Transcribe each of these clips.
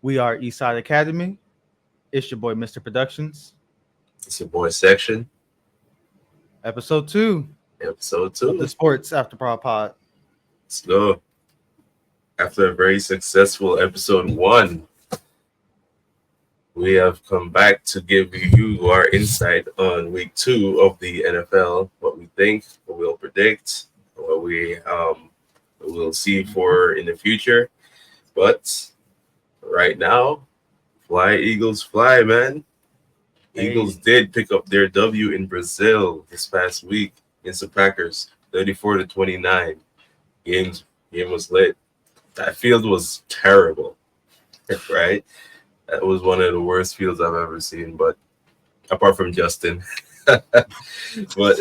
We are Eastside Academy. It's your boy, Mr. Productions. It's your boy Section, Episode 2 episode of the 2. Sports After Pod. Let's go. After a very successful episode 1, we have come back to give you our insight on week 2 of the NFL, what we think, what we'll predict, what we will see for in the future. But right now, fly Eagles fly, man. Hey, Eagles did pick up their W in Brazil this past week against the Packers, 34-29. Game was lit. That field was terrible, right? That was one of the worst fields I've ever seen, but apart from Justin. but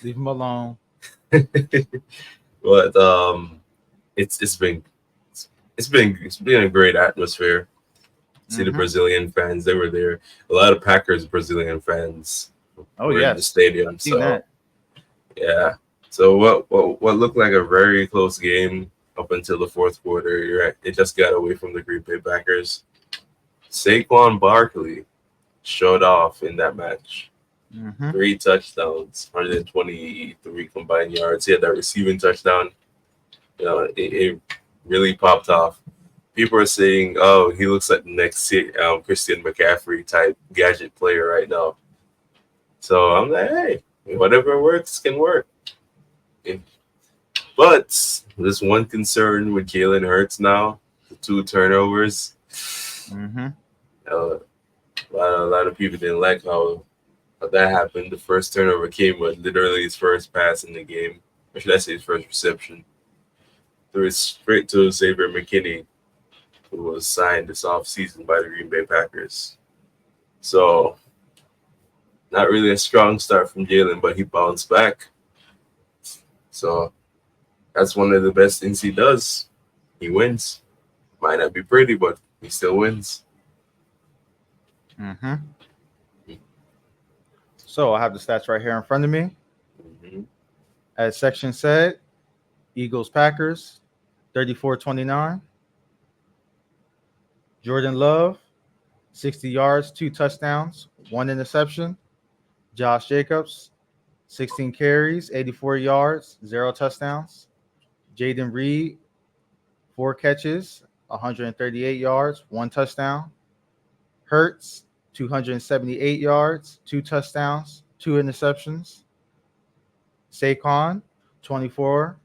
leave him alone. but it's been a great atmosphere. See the Brazilian fans, they were there. A lot of Packers Brazilian fans Oh, were in the yes. stadium. I've seen that. Yeah. So what looked like a very close game up until the fourth quarter, you're right, it just got away from the Green Bay Packers. Saquon Barkley showed off in that match. 3 touchdowns, 123 combined yards. He had that receiving touchdown. It really popped off. People are saying, "Oh, he looks like the next Christian McCaffrey type gadget player right now." So I'm like, hey, whatever works can work. But there's one concern with Jalen Hurts now: the 2 turnovers. A lot of people didn't like how that happened. The first turnover came with literally his first pass in the game, or should I say his first reception. Threw it straight to Xavier McKinney, who was signed this offseason by the Green Bay Packers. So, not really a strong start from Jalen, but he bounced back. So, that's one of the best things he does. He wins. Might not be pretty, but he still wins. So I have the stats right here in front of me. Mm-hmm. As Section said, Eagles Packers 34-29. Jordan Love, 60 yards, 2 touchdowns, 1 interception. Josh Jacobs, 16 carries, 84 yards, 0 touchdowns. Jaden Reed, 4 catches, 138 yards, 1 touchdown. Hurts, 278 yards, 2 touchdowns, 2 interceptions. Saquon, 24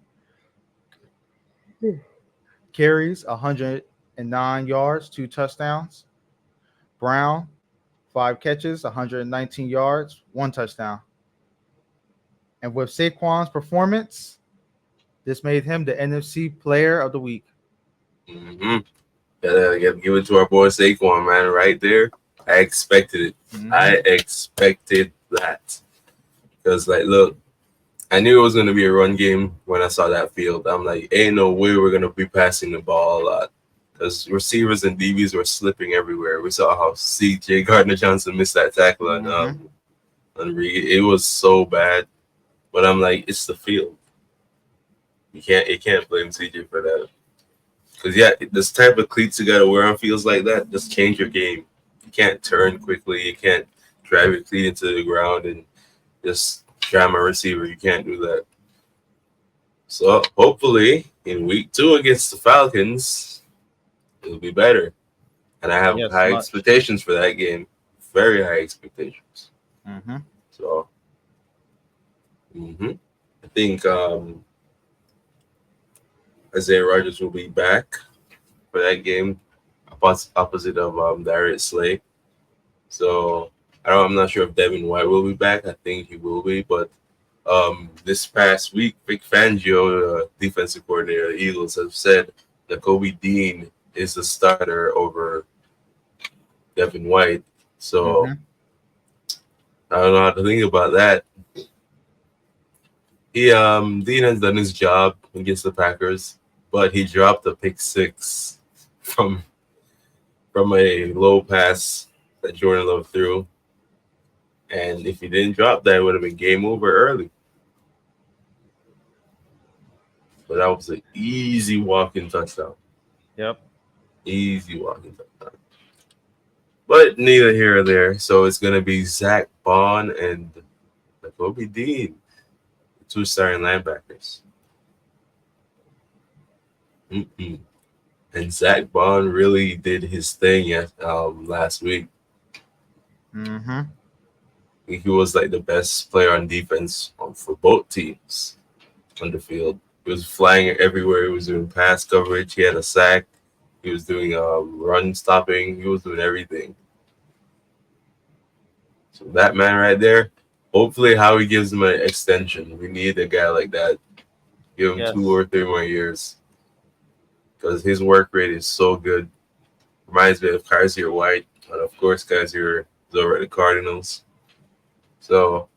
carries, 109 yards, 2 touchdowns. Brown, 5 catches, 119 yards, 1 touchdown. And with Saquon's performance, this made him the NFC Player of the Week. Mm-hmm. Gotta give it to our boy Saquon, man, right there. I expected it. I expected that. Because, look, I knew it was going to be a run game when I saw that field. I'm like, ain't no way we're going to be passing the ball a lot. Because receivers and DBs were slipping everywhere. We saw how CJ Gardner-Johnson missed that tackle on Reed. It was so bad. But I'm like, it's the field. You can't blame CJ for that. Because, this type of cleats you got to wear on fields like that just change your game. You can't turn quickly. You can't drive your cleat into the ground and just jam a receiver. You can't do that. So, hopefully, in week 2 against the Falcons, it'll be better. And I have high expectations for that game. Very high expectations. So, I think Isaiah Rodgers will be back for that game, opposite of Darius Slay. So I'm not sure if Devin White will be back. I think he will be, but this past week, Vic Fangio, defensive coordinator of the Eagles, have said that Kobe Dean is the starter over Devin White. So I don't know how to think about that. Dean has done his job against the Packers, but he dropped a pick 6 from a low pass that Jordan Love threw. And if he didn't drop that, it would have been game over early. But that was an easy walk-in touchdown. Yep. Easy walking touchdown. But neither here or there. So it's gonna be Zach Bond and Kobe Dean, two starting linebackers. Mm-mm. And Zach Bond really did his thing last week. Mm-hmm. He was like the best player on defense for both teams on the field. He was flying everywhere. He was doing pass coverage. He had a sack. He was doing run stopping. He was doing everything. So that man right there, hopefully Howie gives him an extension. We need a guy like that. Give him two Yes. or three more years because his work rate is so good. Reminds me of Kaiser White, and of course Kaiser is over at the Cardinals. So,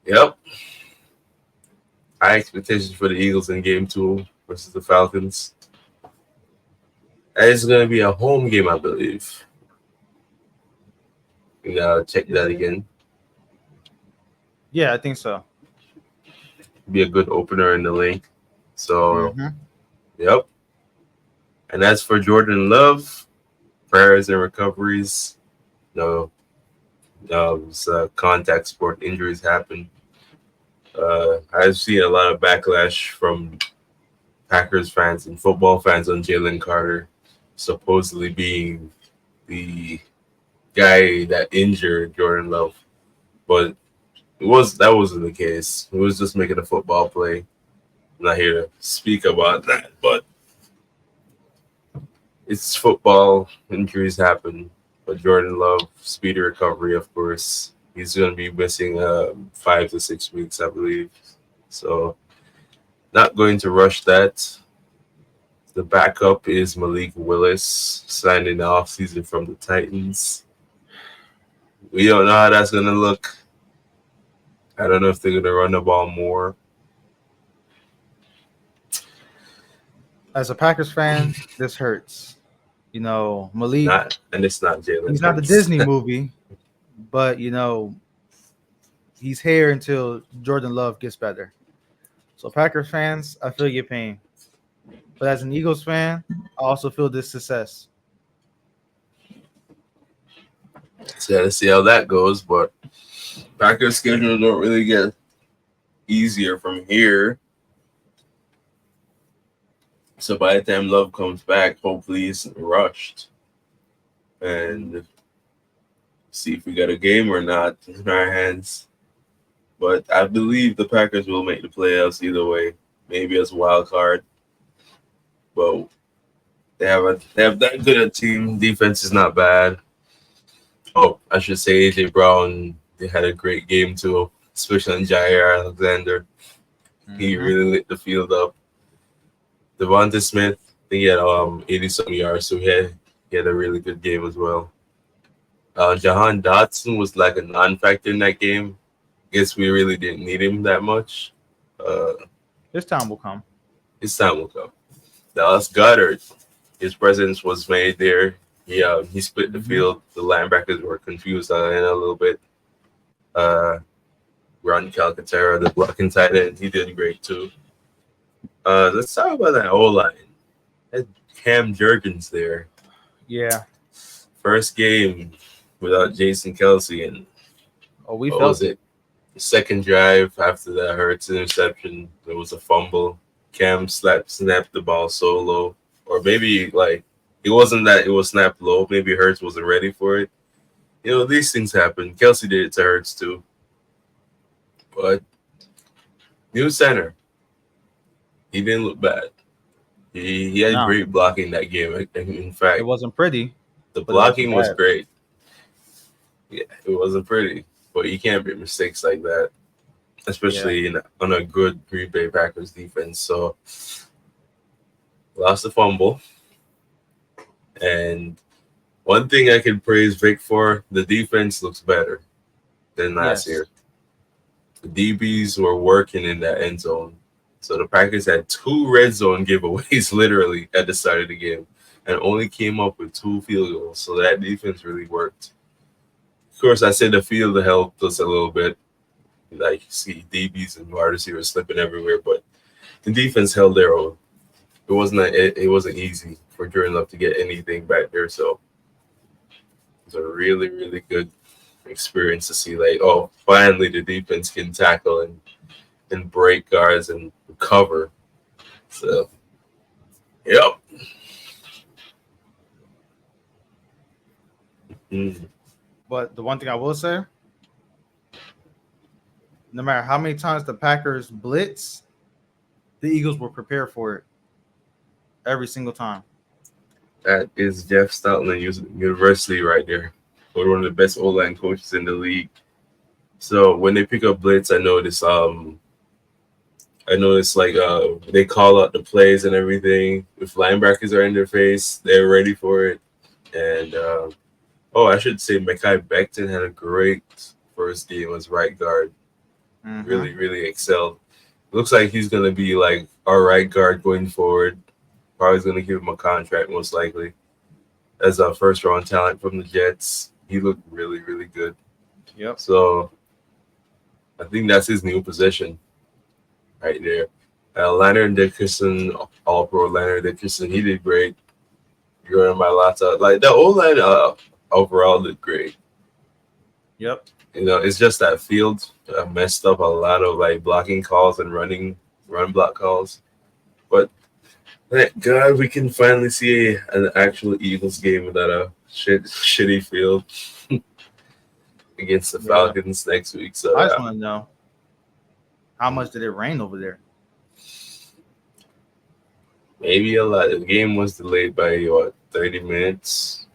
yep, high expectations for the Eagles in Game 2 versus the Falcons. And it's going to be a home game, I believe. You gotta check that again. Yeah, I think so. Be a good opener in the link. So, Mm-hmm. yep. And as for Jordan Love, prayers and recoveries. No, contact sport injuries happen. I've seen a lot of backlash from Packers fans and football fans on Jalen Carter supposedly being the guy that injured Jordan Love, but that wasn't the case. He was just making a football play. I'm not here to speak about that, but it's football. Injuries happen, but Jordan Love, speedy recovery, of course. He's going to be missing 5 to 6 weeks, I believe. So, not going to rush that. The backup is Malik Willis, signed in the offseason from the Titans. We don't know how that's going to look. I don't know if they're going to run the ball more. As a Packers fan, this hurts. Malik, And it's not Jalen he's not the Hurts. Disney movie, but he's here until Jordan Love gets better. So Packers fans, I feel your pain. But as an Eagles fan, I also feel this success. So let's see how that goes. But Packers schedule don't really get easier from here. So by the time Love comes back, hopefully he's rushed. And see if we got a game or not in our hands. But I believe the Packers will make the playoffs either way. Maybe as a wild card. But they have that good a team. Defense is not bad. Oh, I should say AJ Brown. They had a great game too, especially on Jair Alexander. He Mm-hmm. really lit the field up. Devonta Smith, I think he had 80 some yards, so he had a really good game as well. Jahan Dotson was like a non-factor in that game. Guess we really didn't need him that much. Uh, This time will come. his time will come. Dallas Goddard, his presence was made there. He split the Mm-hmm. field. The linebackers were confused on it a little bit. Uh, Ron Calcaterra, the blocking tight end, he did great too. Let's talk about that O line. Had Cam Jurgens there. Yeah. First game without Jason Kelsey, and Oh, we what felt was it. it? The second drive after that Hurts interception, there was a fumble. Cam snapped the ball so low, or maybe like it wasn't that it was snapped low. Maybe Hurts wasn't ready for it. These things happen. Kelsey did it to Hurts too, but new center, he didn't look bad. He had No, great blocking that game. In it fact, wasn't pretty, the but it wasn't blocking was bad. great. Yeah, it wasn't pretty, but you can't make mistakes like that, Yeah. especially on a good Green Bay Packers defense. So lost the fumble, and one thing I can praise Vic for, the defense looks better than last Yes. year. The DBs were working in that end zone. So the Packers had 2 red zone giveaways literally at the start of the game and only came up with 2 field goals. So that defense really worked. Of course, I said the field helped us a little bit. Like you see DBs and wide receivers slipping everywhere, but the defense held their own. it wasn't easy for Jordan Love to get anything back there. So it's a really, really good experience to see. Like, oh, finally the defense can tackle and break guards and cover. So, yep. Mm. But the one thing I will say, no matter how many times the Packers blitz, the Eagles were prepared for it every single time. That is Jeff Stoutland University right there. One of the best O-line coaches in the league. So when they pick up blitz, I noticed like they call out the plays and everything. If linebackers are in their face, they're ready for it. And I should say Mekhi Becton had a great first game as right guard. Mm-hmm. Really, really excelled. Looks like he's gonna be like our right guard going forward. Probably gonna give him a contract most likely as a first round talent from the Jets. He looked really, really good. Yep. So I think that's his new position right there. Leonard Dickerson, All Pro Leonard Dickerson, he did great. You're in my laptop. Like the O line overall looked great. Yep. It's just that field messed up a lot of like blocking calls and run block calls. But thank God we can finally see an actual Eagles game without a shitty field against the Falcons next week. So I just want to know, how much did it rain over there? maybe a lot. The game was delayed by 30 minutes.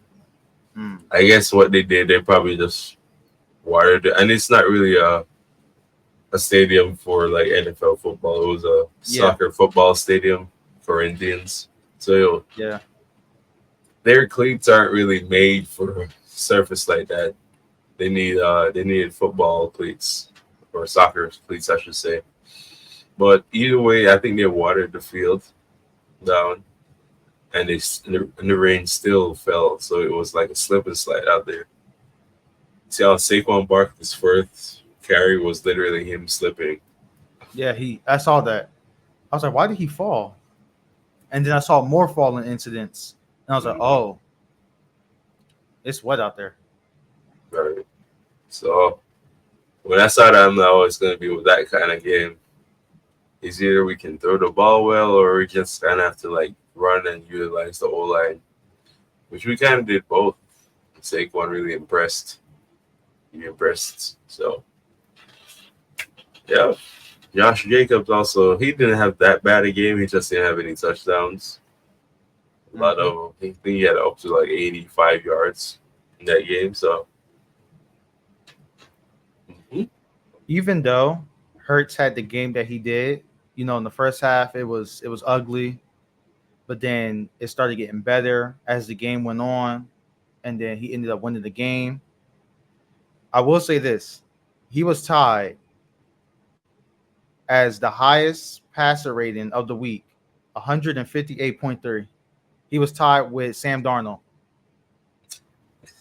Mm. I guess what they did, they probably just watered it. And it's not really a stadium for like NFL football. It was a soccer football stadium for Indians. So their cleats aren't really made for surface like that. They needed football cleats or soccer cleats, I should say. But either way, I think they watered the field down, and the rain still fell, so it was like a slip and slide out there. See how Saquon Barkley's first carry was literally him slipping. Yeah, I saw that. I was like, why did he fall? And then I saw more falling incidents, and I was like, oh, it's wet out there. Right. So when I saw that, I'm like, oh, it's going to be with that kind of game. It's either we can throw the ball well, or we just kind of have to like run and utilize the O line, which we kind of did both. Saquon really impressed. He impressed. So yeah, Josh Jacobs also, he didn't have that bad a game. He just didn't have any touchdowns. A lot of, I think he had up to like 85 yards in that game. So even though Hurts had the game that he did, in the first half it was ugly, but then it started getting better as the game went on, and then he ended up winning the game. I will say this: he was tied as the highest passer rating of the week, 158.3. He was tied with Sam Darnold.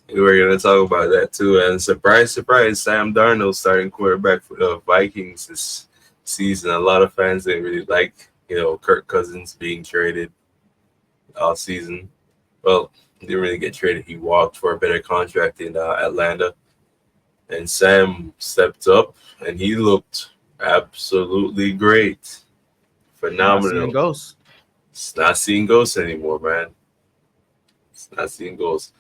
We were going to talk about that too. And surprise, surprise, Sam Darnold starting quarterback for the Vikings this season. A lot of fans didn't really like, Kirk Cousins being traded all season. Well, he didn't really get traded. He walked for a better contract in Atlanta. And Sam stepped up, and he looked absolutely great. Phenomenal. Not seeing ghosts. It's not seeing ghosts anymore, man. It's not seeing ghosts.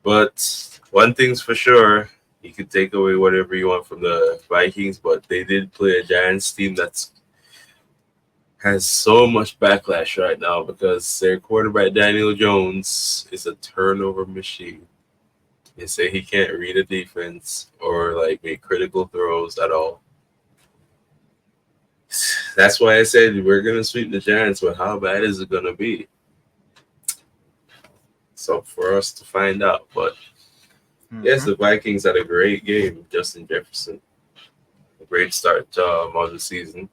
But one thing's for sure, you can take away whatever you want from the Vikings, but they did play a Giants team that's has so much backlash right now because their quarterback Daniel Jones is a turnover machine. They say he can't read a defense or like make critical throws at all. That's why I said we're gonna sweep the Giants, but how bad is it gonna be? So for us to find out, but yes, the Vikings had a great game. Justin Jefferson, a great start on the season.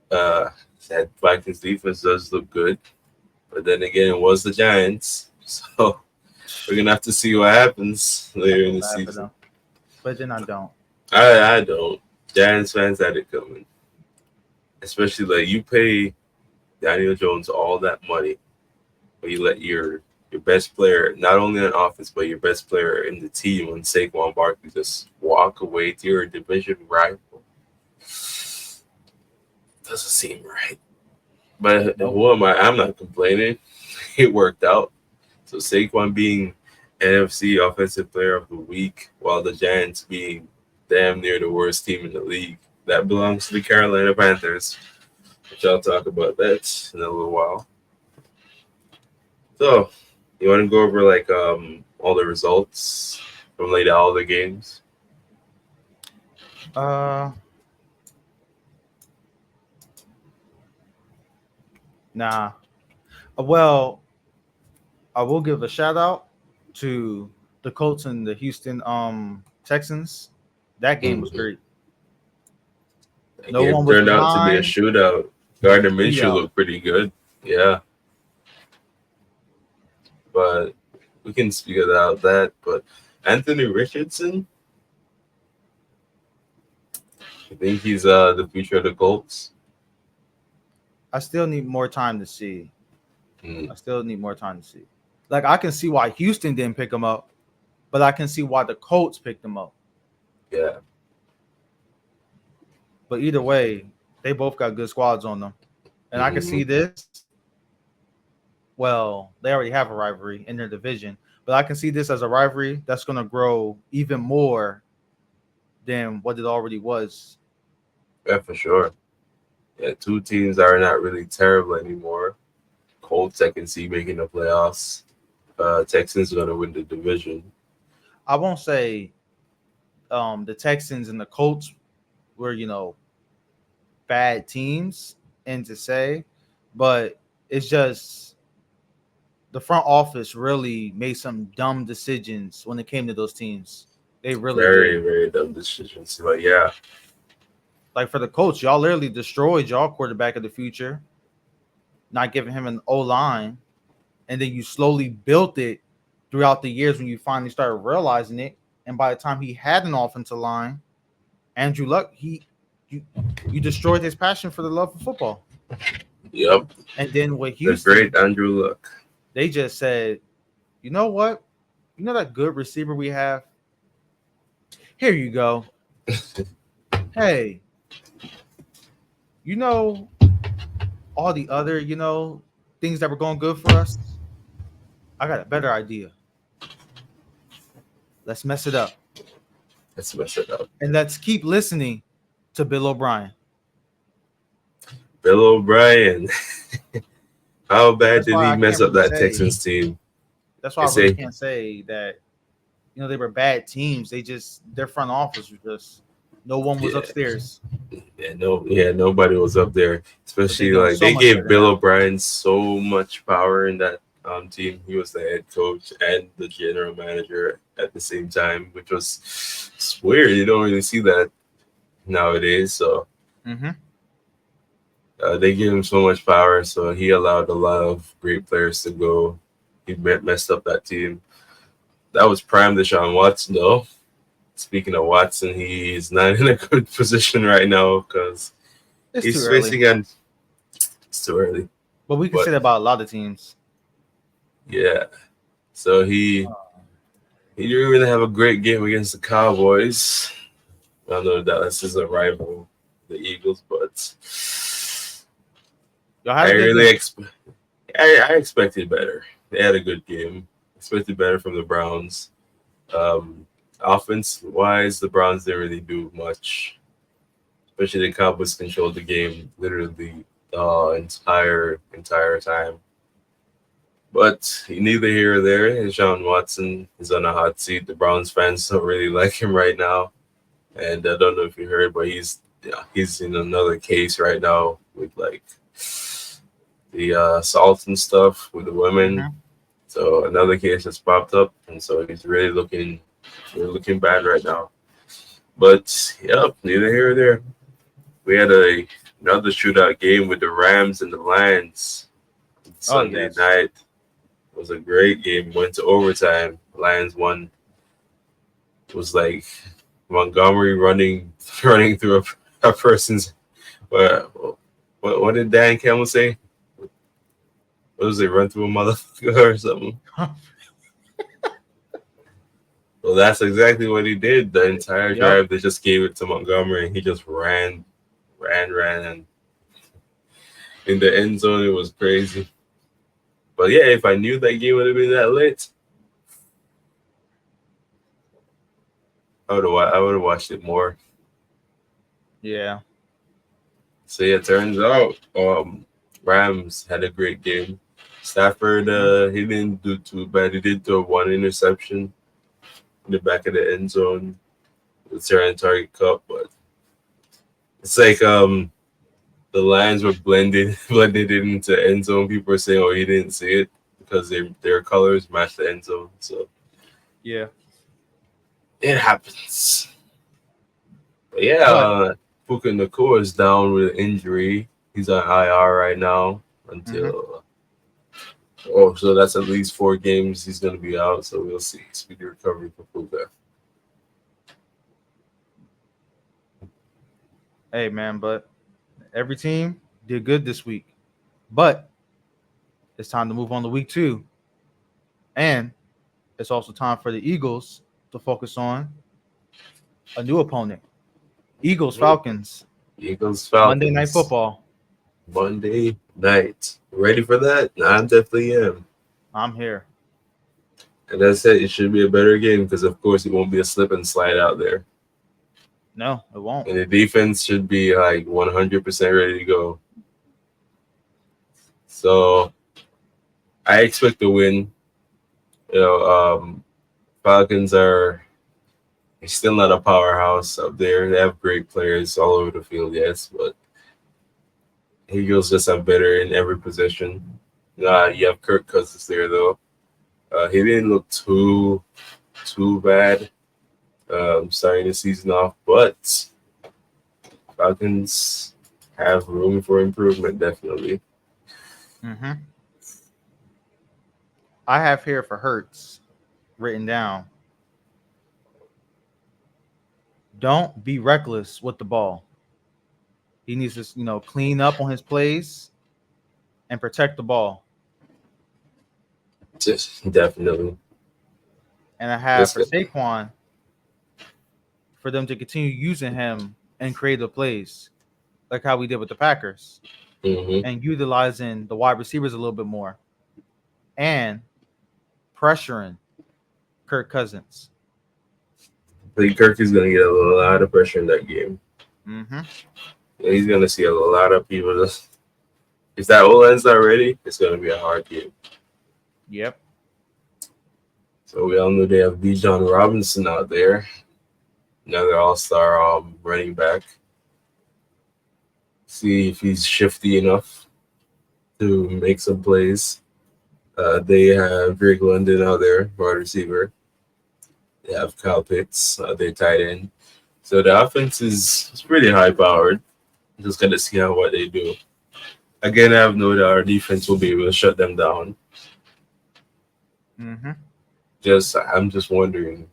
That Vikings defense does look good, but then again, it was the Giants, so we're gonna have to see what happens later in the season. But then I don't. I don't. Giants fans had it coming, especially like you pay Daniel Jones all that money, but you let your best player, not only on offense, but your best player in the team, when Saquon Barkley, just walk away to your division rival. Doesn't seem right. But Nope. who am I? I'm not complaining. It worked out. So Saquon being NFC Offensive Player of the Week, while the Giants being damn near the worst team in the league, that belongs to the Carolina Panthers, which I'll talk about that in a little while. So, you want to go over like all the results from like all the games? Uh, nah. Well, I will give a shout out to the Colts and the Houston Texans. That game was Mm-hmm. great. That No game one was turned out to be a behind. shootout. Gardner Minshew Yeah. looked pretty good. Yeah, but we can speak about that. But Anthony Richardson, I think he's the future of the Colts. I still need more time to see. Mm, I still need more time to see. Like I can see why Houston didn't pick him up, but I can see why the Colts picked him up. yeah, But either way, they both got good squads on them. And I can hmm see this. Well, they already have a rivalry in their division, but I can see this as a rivalry that's going to grow even more than what it already was. yeah, for sure. Yeah, two teams that are not really terrible anymore. Colts, I can see making the playoffs. Texans are gonna win the division. I won't say the Texans and the Colts were, bad teams and to say, but it's just the front office really made some dumb decisions when it came to those teams. They really Very, did. very dumb decisions. But yeah, Like for the Colts, y'all literally destroyed y'all quarterback of the future, not giving him an O line, and then you slowly built it throughout the years when you finally started realizing it. And by the time he had an offensive line, Andrew Luck, you you destroyed his passion for the love of football. yep, And then with the great Houston, Andrew Luck. they just said, you know what? You know that good receiver we have? Here you go. Hey, you know all the other, things that were going good for us? I got a better idea. Let's mess it up. Let's mess it up. And let's keep listening to Bill O'Brien. Bill O'Brien. How bad That's did why he I mess can't up really that say. Texans team? That's They why I really say, can't say that they were bad teams. They just their front office was just no one was yeah, upstairs, nobody was up there. but they Especially doing like so they much gave better Bill now. O'Brien so much power in that team. He was the head coach and the general manager at the same time, which was it's weird. You don't really see that nowadays. So Mm-hmm. they gave him so much power, so he allowed a lot of great players to go. He messed up that team. That was prime Deshaun Watson, though. Speaking of Watson, he's not in a good position right now because It's too he's early, facing an. It's too early, but we can say but that about a lot of teams. yeah. So he didn't really have a great game against the Cowboys. I know Dallas is a rival, the Eagles, but Y'all had I a good really game. I expected better. They had a good game. Expected better from the Browns. Um, Offense wise, the Browns didn't really do much. Especially the Cowboys controlled the game literally the entire time. But neither here or there. Deshaun Watson is on a hot seat. The Browns fans don't really like him right now, and I don't know if you heard, but he's in another case right now with like the assault and stuff with the women. Mm-hmm. So another case has popped up, and so he's really looking bad right now. But yep, neither here or there. We had another shootout game with the Rams and the Lions Oh Sunday yes. night. It was a great game. Went to overtime. Lions won. It was like Montgomery running through a person's. What, what did Dan Campbell say? What was it? Run through a motherfucker or something? Well, that's exactly what he did. The entire Yep. drive, they just gave it to Montgomery, and he just ran, and in the end zone, it was crazy. But yeah, if I knew that game would have been that lit, I would have watched it more. Yeah. So yeah, it turns out Rams had a great game. Stafford, he didn't do too bad. He did throw one interception in the back of the end zone with Sarah Target Cup, but it's like the lines were blended into end zone. People are saying, "Oh, he didn't see it," because their colors match the end zone. So Yeah. it happens. But yeah, But Puka Nakua is down with an injury. He's on IR right now until. Oh, so that's at least 4 games he's going to be out. So we'll see. Speedy recovery for Puka. hey, man, but every team did good this week. But it's time to move on to week 2. And it's also time for the Eagles to focus on a new opponent. Eagles Falcons. Eagles Falcons. Monday Night Football. Monday night. Ready for that? I definitely am. I'm here. And I said it should be a better game because, of course, it won't be a slip and slide out there. No, it won't. And the defense should be like 100% ready to go. So I expect to win. Falcons are still not a powerhouse up there. They have great players all over the field, yes, but Eagles just have better in every position. You have Kirk Cousins there though. He didn't look too bad starting the season off, but Falcons have room for improvement, definitely. Mm-hmm. I have here for Hurts written down. Don't be reckless with the ball. He needs to, clean up on his plays and protect the ball. Just definitely. And I have for Saquon for them to continue using him and creative plays, like how we did with the Packers, and utilizing the wide receivers a little bit more, and pressuring Kirk Cousins. I think Kirk is going to get a lot of pressure in that game. Mm-hmm. He's going to see a lot of people. If that O-line's not ready, it's going to be a hard game. Yep. So we all know they have Bijan Robinson out there, another all-star running back. See if he's shifty enough to make some plays. They have Drake London out there, wide receiver. They have Kyle Pitts, their tight end. So the offense is pretty high-powered. Just got to see what they do. Again, I have no doubt our defense will be able to shut them down. Mm-hmm. I'm just wondering.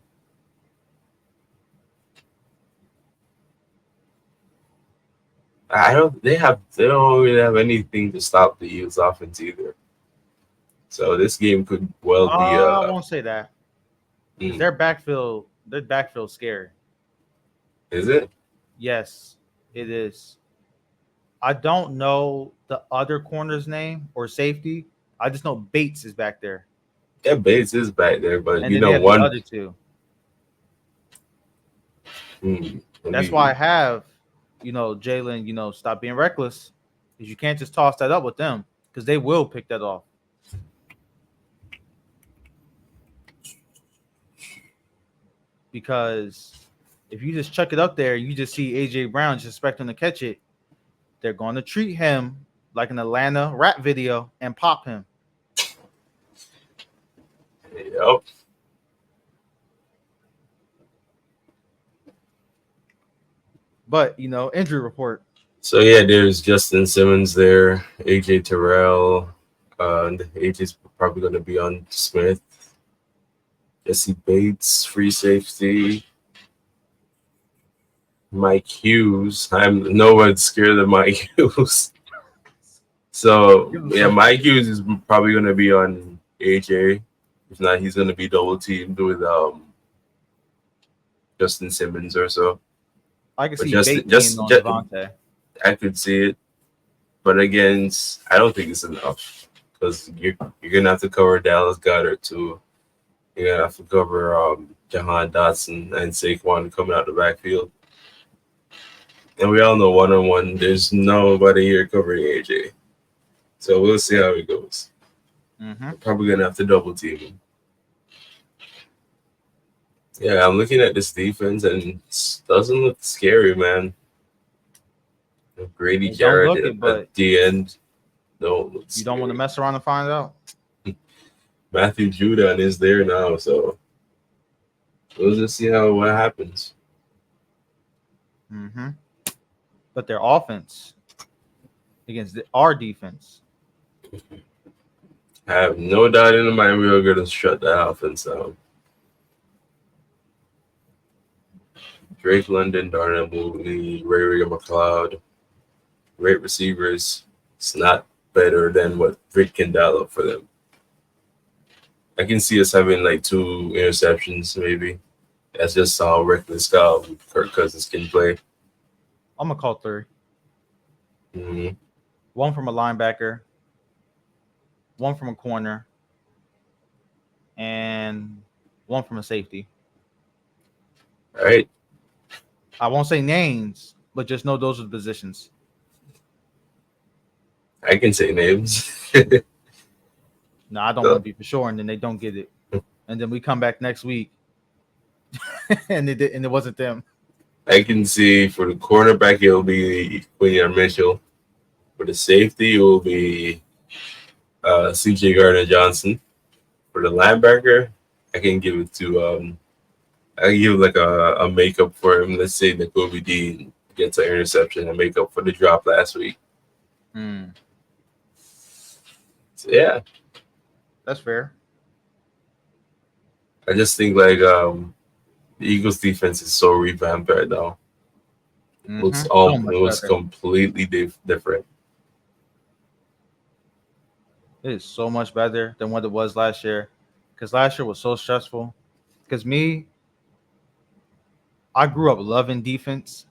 They don't really have anything to stop the Eagles offense either. So this game could well be. I won't say that. Their backfield scary. Is it? Yes, it is. I don't know the other corner's name or safety. I just know Bates is back there. Yeah, Bates is back there, but and then one. The other two. That's why I have, Jalen, stop being reckless, because you can't just toss that up with them, because they will pick that off. Because if you just chuck it up there, you just see AJ Brown just expecting to catch it. They're going to treat him like an Atlanta rap video and pop him. Yep. But, injury report. So, yeah, there's Justin Simmons there, AJ Terrell, and AJ's probably going to be on Smith. Jesse Bates, free safety. Mike Hughes. I'm no one scared of Mike Hughes. So Give him yeah, something. my Hughes is probably gonna be on AJ. If not, he's gonna be double teamed with Justin Simmons or so. I can But see Bate being on Devontae. I could see it. But again, I don't think it's enough because you're gonna have to cover Dallas Goddard too. You're gonna have to cover Jahan Dotson and Saquon coming out the backfield. And we all know one on one, there's nobody here covering AJ. So we'll see how it goes. Mm-hmm. We're probably gonna have to double team him. Yeah, I'm looking at this defense and it doesn't look scary, man. Grady It don't Jarrett look it, at but the end don't look you don't want to scary. mess around and find out. Matthew Judon is there now, so we'll just see how what happens. Mm-hmm. But their offense against our defense. I have no doubt in my mind we are gonna shut that offense down. Drake London, Darnell Mooney, Ray McLeod, great receivers. It's not better than what Vic can dial up for them. I can see us having like 2 interceptions, maybe. That's just how reckless Kirk Cousins can play. I'm gonna call 3. Mm-hmm. One from a linebacker, one from a corner, and one from a safety. All right, I won't say names, but just know those are the positions. I can say names. No, I don't want So, to be for sure, and then they don't get it, and then we come back next week, and it wasn't them. I can see for the cornerback it will be Quinion Mitchell. For the safety it will be CJ Gardner Johnson. For the linebacker, I can give it to I can give like a makeup for him. Let's say that Kobe Dean gets an interception and make up for the drop last week. Hmm, So yeah, that's fair. I just think like the Eagles defense is so revamped right now. Mm-hmm. So It much looks better. completely different. It is so much better than what it was last year, because last year was so stressful. Because I grew up loving defense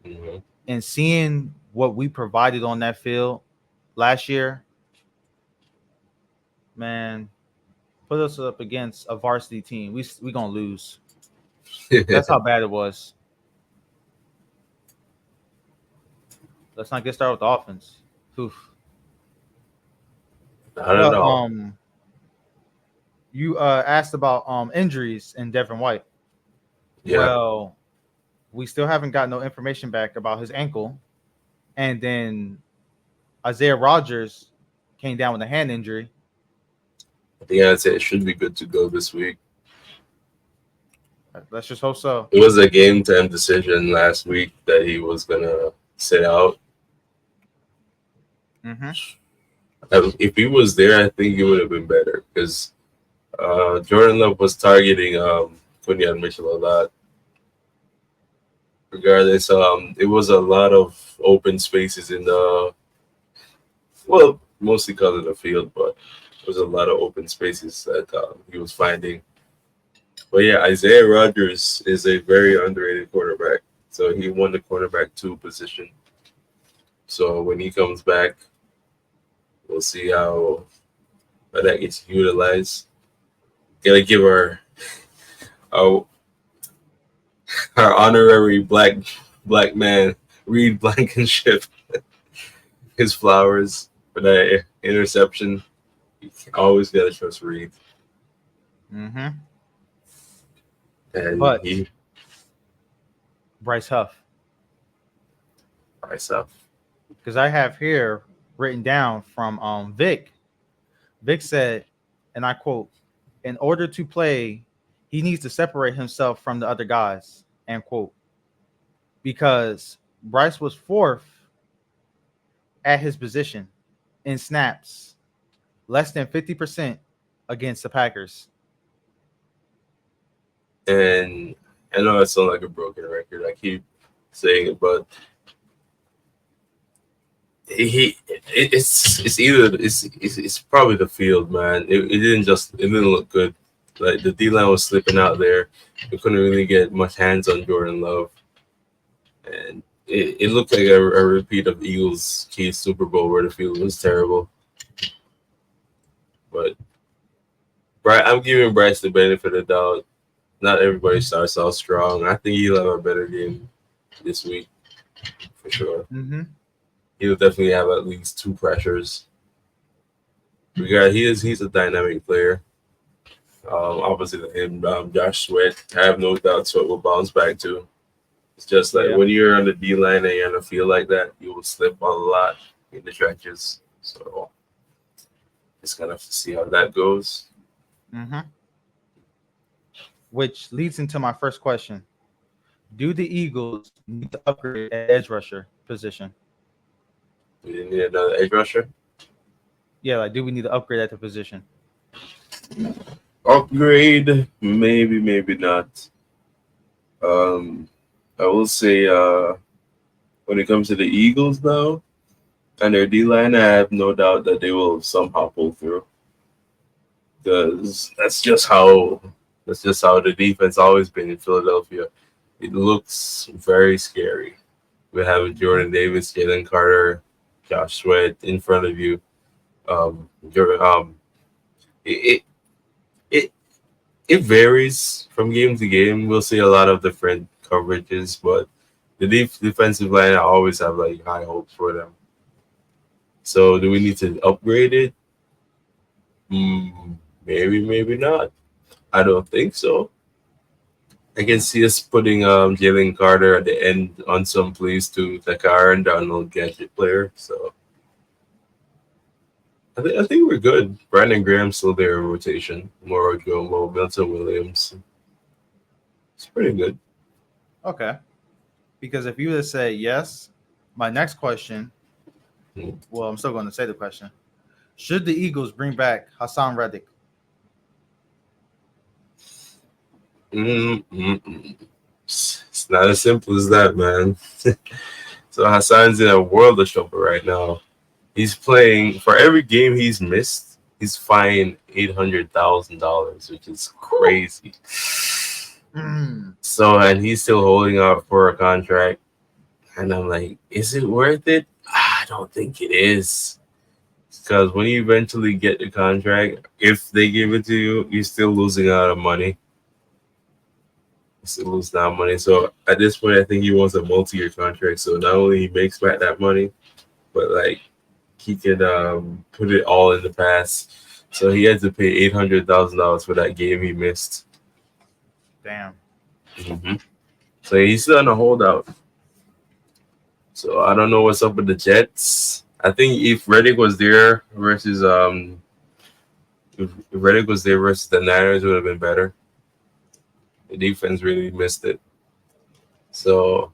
Hmm. and seeing what we provided on that field last year. Man, put us up against a varsity team, we gonna lose. That's how bad it was. Let's not get started with the offense. Oof. I don't Well, know. you asked about injuries in Devin White. Yeah, Well, we still haven't got no information back about his ankle, and then Isaiah Rogers came down with a hand injury. I think I'd say it should be good to go this week. Let's just hope so. It was a game time decision last week that he was gonna sit out. Mm-hmm. If he was there, I think it would have been better because Jordan Love was targeting Quinion Mitchell a lot. Regardless, it was a lot of open spaces in the mostly because of the field, but there was a lot of open spaces that he was finding. But yeah, Isaiah Rodgers is a very underrated quarterback. So he won the quarterback 2 position. So when he comes back, we'll see how that gets utilized. Gotta give our, our honorary black man Reed Blankenship his flowers for that interception. You always gotta trust Reed, Mm-hmm. and But he Bryce Huff, myself. because I have here written down from Vic. Vic said, and I quote, "In order to play, he needs to separate himself from the other guys." End quote. Because Bryce was fourth at his position in snaps, less than 50% against the Packers. And I know I sound like a broken record. I keep saying it, but he it's either it's probably the field, man. It didn't look good. Like the D line was slipping out there. We couldn't really get much hands on Jordan Love, and it looked like a repeat of Eagles' Chiefs Super Bowl where the field was terrible. But I'm giving Bryce the benefit of the doubt. Not everybody starts out strong. I think he'll have a better game this week for sure. Mm-hmm. He'll definitely have at least two pressures. He's a dynamic player. Opposite of him, Josh Sweat. I have no doubt Sweat will bounce back too. It's just like when you're on the D line and you're on the field like that, you will slip a lot in the trenches. So just gonna have to see how that goes. Mm-hmm. Which leads into my first question: do the Eagles need to upgrade at edge rusher position? We didn't need another edge rusher. Yeah, like do we need to upgrade at the position? Upgrade, maybe not. I will say when it comes to the Eagles now and their D line, I have no doubt that they will somehow pull through. Because that's just how the defense always been in Philadelphia. It looks very scary. We have Jordan Davis, Jalen Carter, Josh Sweat in front of you. It it it varies from game to game. We'll see a lot of different coverages, but the defensive line, I always have like high hopes for them. So do we need to upgrade it? Maybe not. I don't think so. I can see us putting Jalen Carter at the end on some plays to Takar and Donald gadget player. So I think we're good. Brandon Graham's still there in rotation. Moro Jomo, Milton Williams. It's pretty good. Okay. Because if you were to say yes, my next question, well, I'm still going to say the question. Should the Eagles bring back Hassan Reddick? It's not as simple as that, man. So Hassan's in a world of trouble right now. He's playing for every game he's missed. He's fined $800,000, which is crazy. So, and he's still holding out for a contract. And I'm like, is it worth it? I don't think it is. Because when you eventually get the contract, if they give it to you, you're still losing out on money. You still lose out on money. So at this point, I think he wants a multi-year contract. So not only he makes back that money, but like he can put it all in the past. So he had to pay $800,000 for that game he missed. Damn. Mm-hmm. So he's still on a holdout. So I don't know what's up with the Jets. I think if Reddick was there versus if Reddick was there versus the Niners, it would have been better. The defense really missed it. So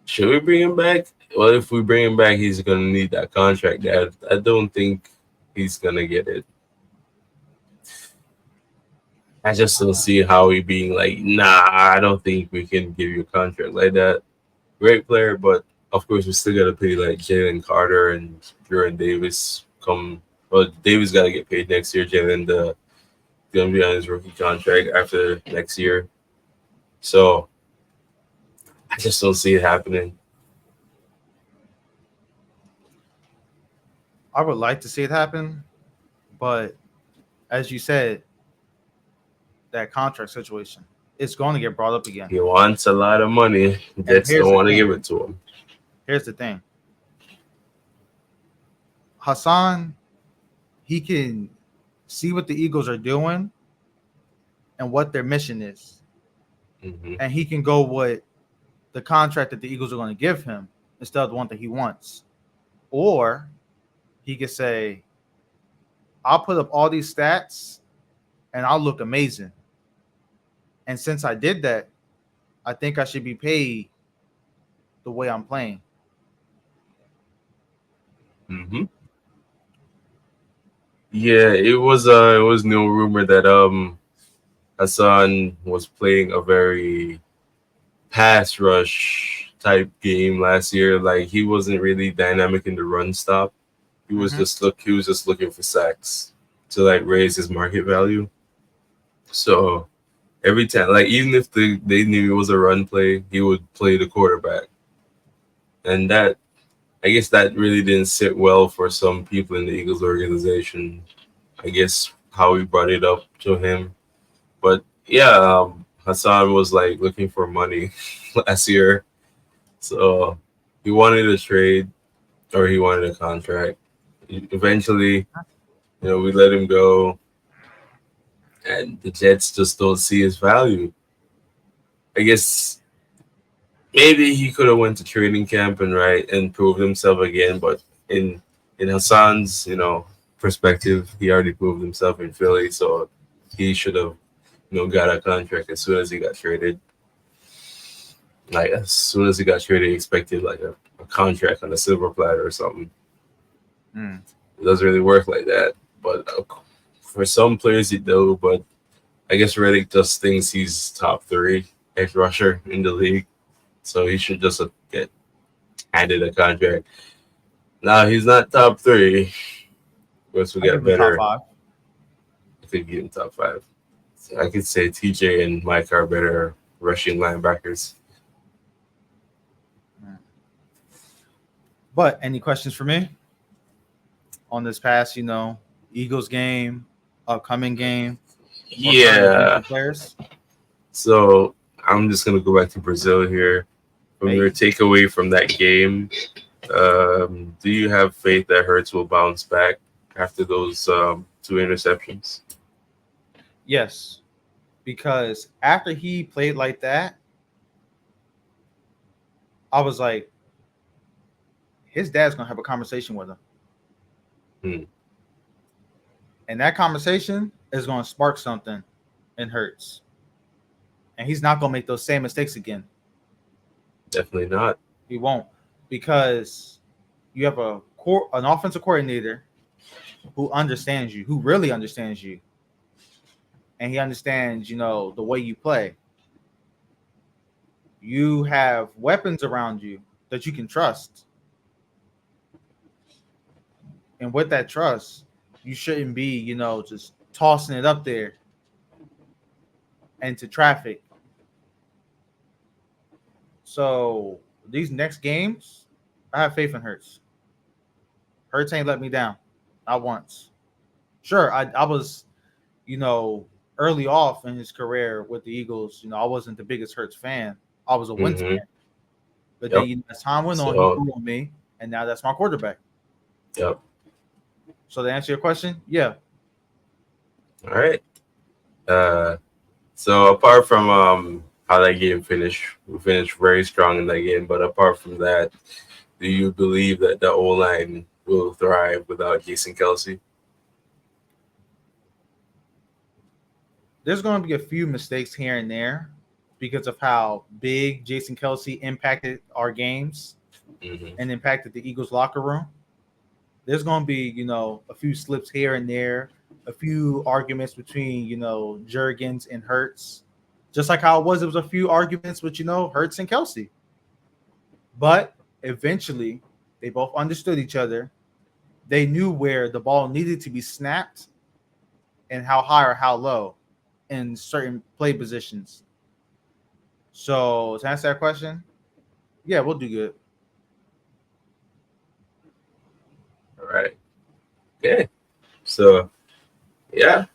should we bring him back? Well, if we bring him back, he's gonna need that contract. I don't think he's gonna get it. I just don't see how he being like, nah, I don't think we can give you a contract like that. Great player, but of course we still gotta pay like Jalen Carter and Jordan Davis. Well, Davis gotta get paid next year. Jalen gonna be on his rookie contract after next year. So I just don't see it happening. I would like to see it happen, but as you said, that contract situation, it's going to get brought up again. He wants a lot of money. Jets don't want to give it to him. Here's the thing. Hassan, he can see what the Eagles are doing and what their mission is. Mm-hmm. And he can go with the contract that the Eagles are going to give him instead of the one that he wants. Or he could say, I'll put up all these stats and I'll look amazing. And since I did that, I think I should be paid the way I'm playing. Mm-hmm. Yeah, it was no rumor that Hassan was playing a very pass rush type game last year. Like he wasn't really dynamic in the run stop. He was Mhm. just look. He was just looking for sacks to like raise his market value. So every time, like even if they knew it was a run play, he would play the quarterback, and that I guess that really didn't sit well for some people in the Eagles organization. I guess how we brought it up to him, but yeah, Hassan was like looking for money last year, so he wanted a trade or he wanted a contract. Eventually, we let him go, and the Jets just don't see his value. I guess maybe he could have went to training camp and and proved himself again, but in Hassan's perspective, he already proved himself in Philly, so he should have got a contract as soon as he got traded. Like as soon as he got traded, he expected like a contract on a silver platter or something. Mm. It doesn't really work like that, but for some players it do. But I guess Reddick just thinks he's top three edge rusher in the league, so he should just get handed a contract. Now he's not top three. Once we I give get him top better, 5. I think he in top five. So I could say TJ and Mike are better rushing linebackers. Mm. But any questions for me on this past, Eagles game, upcoming game, or current events Yeah. with players? So I'm just gonna go back to Brazil here. From your Hey, takeaway from that game, do you have faith that Hurts will bounce back after those two interceptions? yes, because after he played like that, I was like, his dad's gonna have a conversation with him, Hmm, and that conversation is gonna spark something in Hurts, and he's not gonna make those same mistakes again. definitely not. He won't, because you have an offensive coordinator who understands you, who really understands you, and he understands, the way you play. You have weapons around you that you can trust, and with that trust, you shouldn't be, just tossing it up there into traffic. So these next games, I have faith in Hurts. Hurts ain't let me down, not once. Sure, I was, you know, early off in his career with the Eagles. I wasn't the biggest Hurts fan. I was a Wentz Hmm. fan. But then Yep. as time went on, he So, grew on me, and now that's my quarterback. yep. So to answer your question, yeah, All right. Uh, so apart from how that game finished, we finished very strong in that game. But apart from that, do you believe that the O line will thrive without Jason Kelsey? there's going to be a few mistakes here and there because of how big Jason Kelsey impacted our games Hmm. and impacted the Eagles locker room. There's going to be, a few slips here and there, a few arguments between, Jurgens and Hertz. Just like how it was a few arguments with, Hertz and Kelsey. But eventually, they both understood each other. They knew where the ball needed to be snapped and how high or how low in certain play positions. So to answer that question, yeah, we'll do good. All right. Okay. So yeah.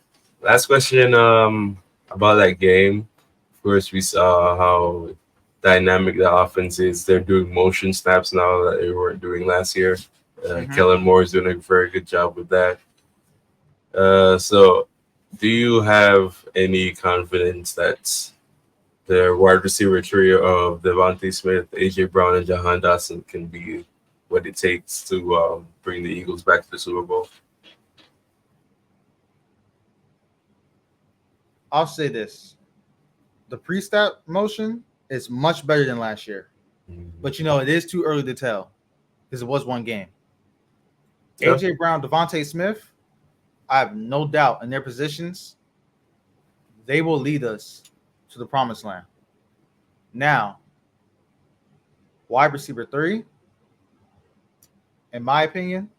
Last question about that game. Of course, we saw how dynamic the offense is. They're doing motion snaps now that they weren't doing last year. Mm-hmm. Kellen Moore is doing a very good job with that. So, do you have any confidence that the wide receiver trio of Devontae Smith, AJ Brown, and Jahan Dotson can be what it takes to bring the Eagles back to the Super Bowl? I'll say this: the pre-snap motion is much better than last year, but Mhm. it is too early to tell because it was one game. Yeah. AJ Brown, Devontae Smith, I have no doubt in their positions, they will lead us to the promised land. Now, Wide receiver 3, in my opinion,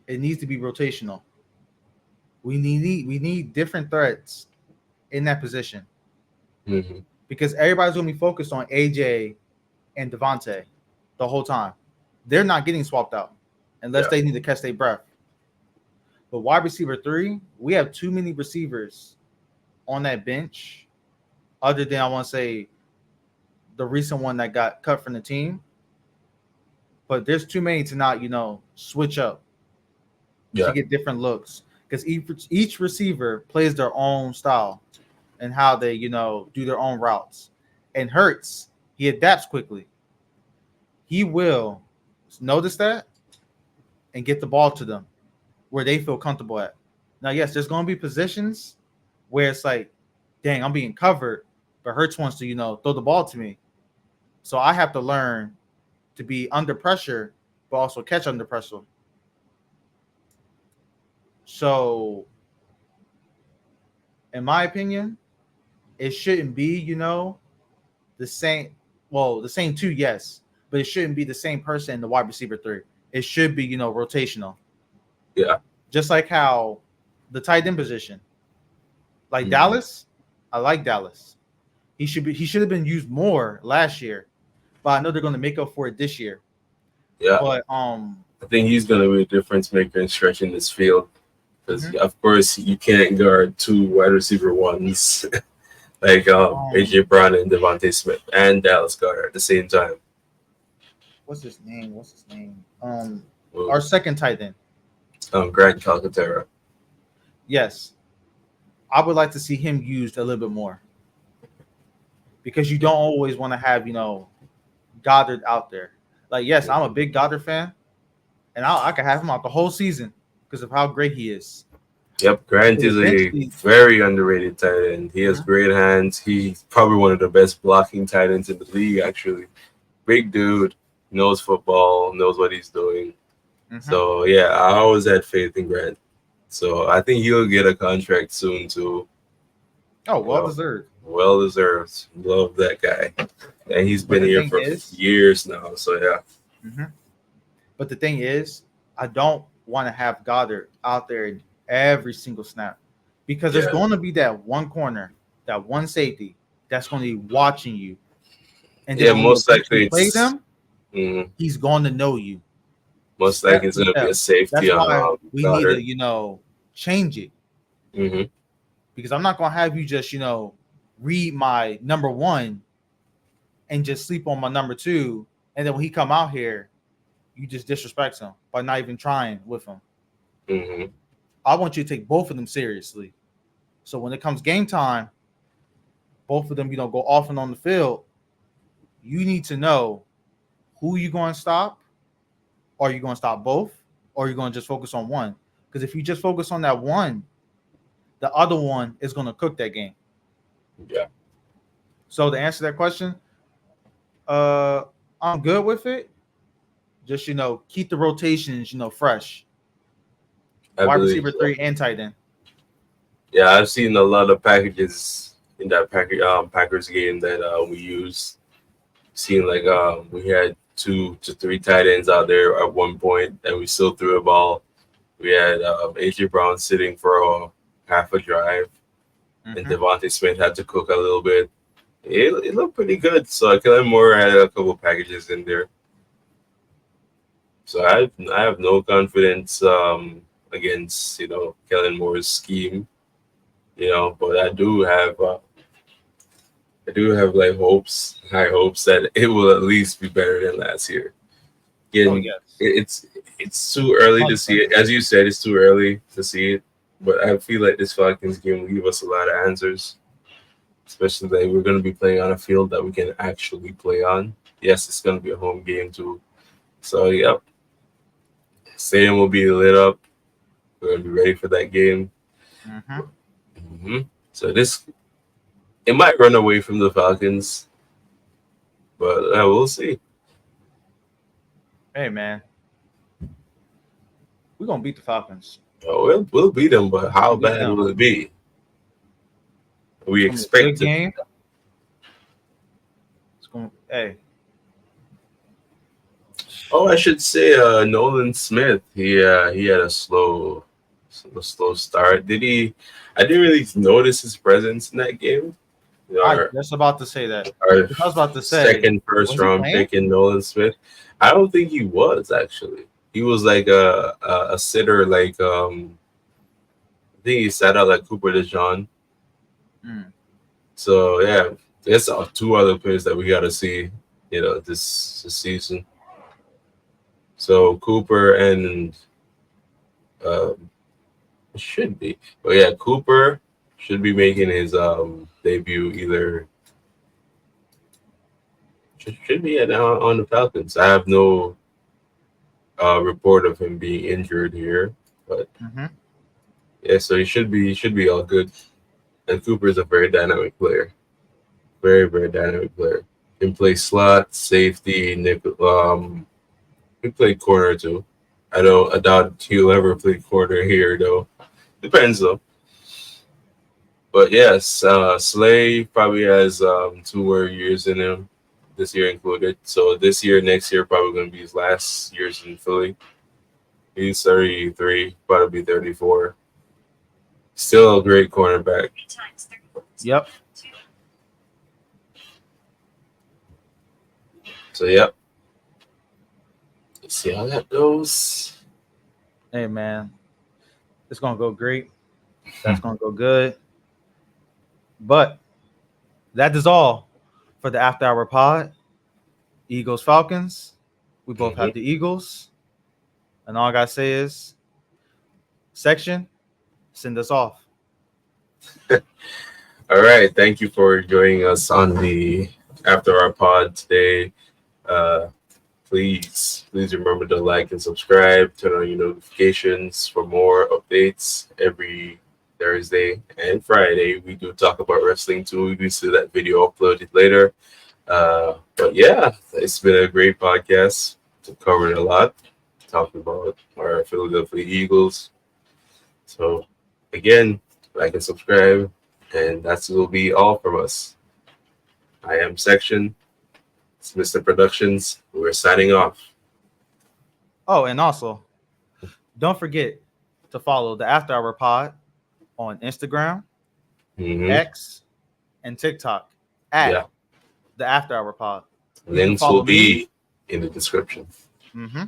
it needs to be rotational. We need different threats in that position Mm-hmm. because everybody's gonna be focused on AJ and Devontae the whole time. They're not getting swapped out unless Yeah. they need to catch their breath. But wide receiver 3, we have too many receivers on that bench, other than I want to say the recent one that got cut from the team. But there's too many to not, switch up to Yeah. get different looks. Because each receiver plays their own style and how they, do their own routes. And Hurts, he adapts quickly. He will notice that and get the ball to them where they feel comfortable at. Now, yes, there's going to be positions where it's like, dang, I'm being covered, but Hurts wants to, throw the ball to me. So I have to learn to be under pressure, but also catch under pressure. So, in my opinion, it shouldn't be, the same. Well, the same two, yes, but it shouldn't be the same person in the wide receiver 3. It should be, rotational. Yeah. Just like how the tight end position, like Mm-hmm. Dallas, I like Dallas. He should have been used more last year, but I know they're going to make up for it this year. Yeah. But I think he's going to be a difference maker in stretching this field because, mhm. of course, you can't guard two wide receiver ones like um AJ Brown and Devontae Smith and Dallas Goddard at the same time. what's his name? What's his name? Well, Our second tight end. Grant Calcaterra. Yes, I would like to see him used a little bit more because you don't always want to have Goddard out there. Like, yes, I'm a big Goddard fan, and I can have him out the whole season because of how great he is. Yep, Grant But is a eventually, very underrated tight end. He has mhm, great hands. He's probably one of the best blocking tight ends in the league, actually. Big dude, knows football, knows what he's doing. mhm. So, yeah, I always had faith in Grant. So, I think he'll get a contract soon, too. Oh, You well know, deserved. well deserved. Love that guy. And he's But been the here thing for is, years now. So, yeah. mhm, but the thing is, I don't want to have Goddard out there every single snap because there's Yeah. going to be that one corner, that one safety that's going to be watching you, and then Yeah, when we most eventually likely play it's. them, Mm, he's going to know you most likely step it's for going to be a step. safety That's on why we need to, Goddard. change it Hmm. because I'm not going to have you just, read my number one and just sleep on my number two, and then when he come out here, you just disrespect him by not even trying with him. Hmm. I want you to take both of them seriously. So when it comes game time, both of them, go off and on the field. You need to know who you're going to stop. Are you going to stop both? Or are you going to just focus on one? Because if you just focus on that one, the other one is going to cook that game. Yeah. So to answer that question, uh, I'm good with it. Just keep the rotations, fresh. I Wide believe receiver so. 3 and tight end. Yeah, I've seen a lot of packages in that Packers game that we used. Seen like we had 2 to 3 tight ends out there at one point, and we still threw a ball. We had AJ Brown sitting for half a drive, and Mm-hmm. Devontae Smith had to cook a little bit. It looked pretty good. So Kellen Moore had a couple packages in there. So I have no confidence against Kellen Moore's scheme. But I do have like high hopes that it will at least be better than last year. Oh Again, yes, it's too early to see it. 100%. As you said, it's too early to see it. But I feel like this Falcons game will give us a lot of answers, especially that we're going to be playing on a field that we can actually play on. Yes, it's going to be a home game too. So yeah, stadium will be lit up. We're going to be ready for that game. Mm-hmm. So it might run away from the Falcons, but we'll see. Hey man, we're gonna beat the Falcons. Oh, we'll beat them, but We're how gonna beat bad them. will it be? We It's gonna be a good expect it. game. It's gonna. Hey, Oh, I should say, Nolan Smith. He had a slow start. Did he? I didn't really notice his presence in that game. I Our just about to say that. our I was about to say, second first was he round playing? pick in Nolan Smith. I don't think he was actually. He was like a sitter. Like I think he sat out like Cooper DeJean. Mm. So yeah, there's two other players that we got to see. This season. So Cooper and um, should be. But yeah, Cooper should be making his debut either should be on the Falcons. I have no report of him being injured here, but Mm-hmm. yeah, so he should be all good. And Cooper is a very dynamic player, very very dynamic player. Can play slot, safety, nickel. He played corner too. I doubt he'll ever play corner here though. Depends though. But yes, Slay probably has 2 more years in him, this year included. So this year, next year, probably going to be his last years in Philly. He's 33, probably be 34. Still a great cornerback. Yep. So yep, let's see how that goes. Hey man, it's gonna go great. That's gonna go good. But that is all for the After Hour Pod. Eagles Falcons. We both Mhm. have the Eagles, and all I gotta say is, section, send us off. All right, thank you for joining us on the After Our Pod today. Uh, please remember to like and subscribe. Turn on your notifications for more updates every Thursday and Friday. We do talk about wrestling too. We will see that video uploaded later. But yeah, it's been a great podcast. Covered a lot, talking about our Philadelphia Eagles. So again, like and subscribe, and that will be all from us. I am Section. It's Mr. Productions. We're signing off. Oh, and also, don't forget to follow the After Hour Pod on Instagram, Hmm. X, and TikTok at Yeah, the After Hour Pod. You can links will follow me. be in the description. Mm-hmm.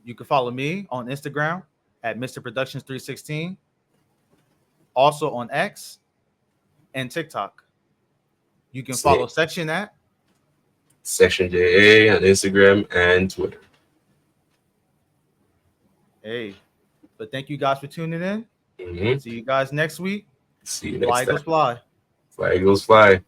You can follow me on Instagram at Mr. Productions 316. Also on X and TikTok. You can follow Same. Section at. Section JA on Instagram and Twitter. Hey, but thank you guys for tuning in. Hmm. See you guys next week. See you Fly next Eagles time. fly. Fly Eagles fly.